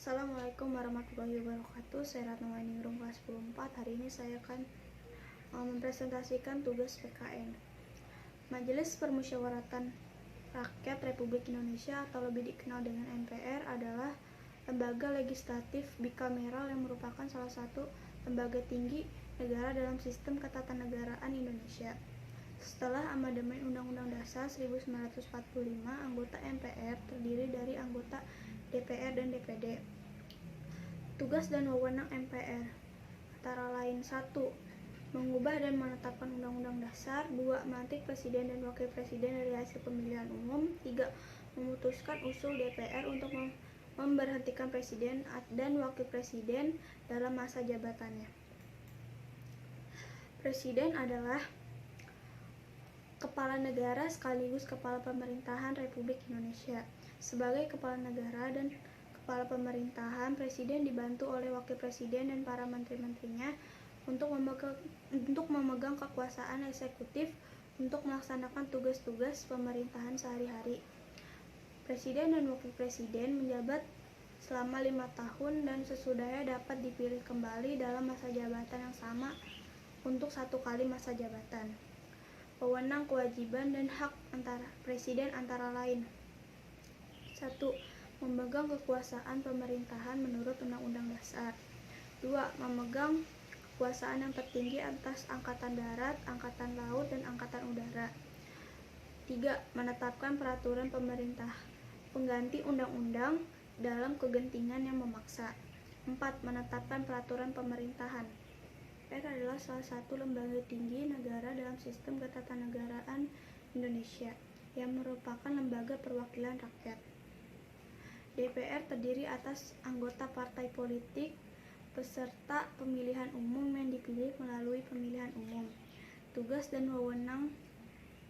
Assalamualaikum warahmatullahi wabarakatuh. Saya Ratna Wainingrum kelas 10-4. Hari ini saya akan mempresentasikan tugas PKN. Majelis Permusyawaratan Rakyat Republik Indonesia atau lebih dikenal dengan MPR adalah lembaga legislatif bikameral yang merupakan salah satu lembaga tinggi negara dalam sistem ketatanegaraan Indonesia. Setelah amandemen Undang-Undang Dasar 1945, anggota MPR terdiri dari anggota DPR dan DPD. Tugas dan wewenang MPR antara lain: 1. Mengubah dan menetapkan Undang-Undang Dasar. 2. Melantik Presiden dan Wakil Presiden dari hasil pemilihan umum. 3. Memutuskan usul DPR untuk memberhentikan Presiden dan Wakil Presiden dalam masa jabatannya. Presiden adalah Kepala Negara sekaligus Kepala Pemerintahan Republik Indonesia. Sebagai Kepala Negara dan Kepala Pemerintahan, Presiden dibantu oleh Wakil Presiden dan para menteri-menterinya untuk memegang kekuasaan eksekutif untuk melaksanakan tugas-tugas pemerintahan sehari-hari. Presiden dan Wakil Presiden menjabat selama 5 tahun dan sesudahnya dapat dipilih kembali dalam masa jabatan yang sama untuk 1 kali masa jabatan. Wewenang, kewajiban, dan hak antara Presiden antara lain: 1. Memegang kekuasaan pemerintahan menurut Undang-Undang Dasar. 2. Memegang kekuasaan yang tertinggi atas Angkatan Darat, Angkatan Laut, dan Angkatan Udara. 3. Menetapkan peraturan pemerintah pengganti undang-undang dalam kegentingan yang memaksa. 4. Menetapkan peraturan pemerintahan. MPR adalah salah satu lembaga tinggi negara dalam sistem ketatanegaraan Indonesia yang merupakan lembaga perwakilan rakyat. DPR terdiri atas anggota partai politik peserta pemilihan umum yang dipilih melalui pemilihan umum. Tugas dan wewenang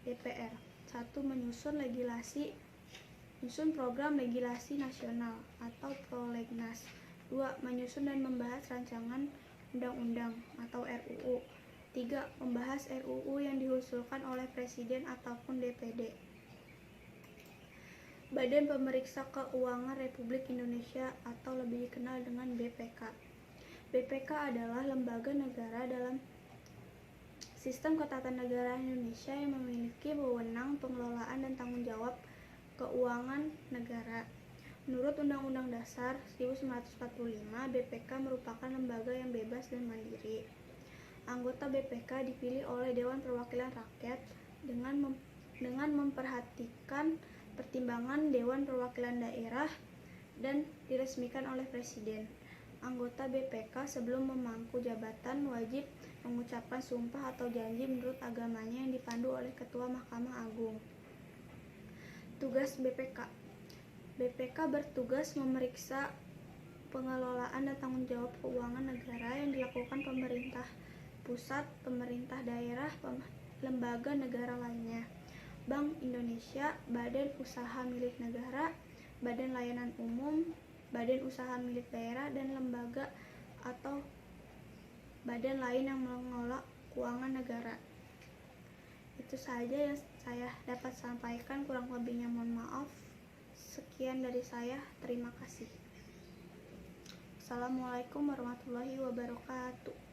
DPR: 1. Menyusun program legislasi nasional atau prolegnas. 2. Menyusun dan membahas rancangan undang-undang atau RUU. 3. Membahas RUU yang diusulkan oleh Presiden ataupun DPD. Badan Pemeriksa Keuangan Republik Indonesia atau lebih dikenal dengan BPK. BPK adalah lembaga negara dalam sistem ketatanegaraan Indonesia yang memiliki wewenang pengelolaan dan tanggung jawab keuangan negara. Menurut Undang-Undang Dasar 1945, BPK merupakan lembaga yang bebas dan mandiri. Anggota BPK dipilih oleh Dewan Perwakilan Rakyat dengan memperhatikan pertimbangan Dewan Perwakilan Daerah dan diresmikan oleh Presiden. Anggota BPK sebelum memangku jabatan wajib mengucapkan sumpah atau janji menurut agamanya yang dipandu oleh Ketua Mahkamah Agung. Tugas BPK: BPK bertugas memeriksa pengelolaan dan tanggung jawab keuangan negara yang dilakukan pemerintah pusat, pemerintah daerah, lembaga negara lainnya, Bank Indonesia, badan usaha milik negara, badan layanan umum, badan usaha milik daerah, dan lembaga atau badan lain yang mengelola keuangan negara. Itu saja yang saya dapat sampaikan, kurang lebihnya mohon maaf. Sekian dari saya, terima kasih. Assalamualaikum warahmatullahi wabarakatuh.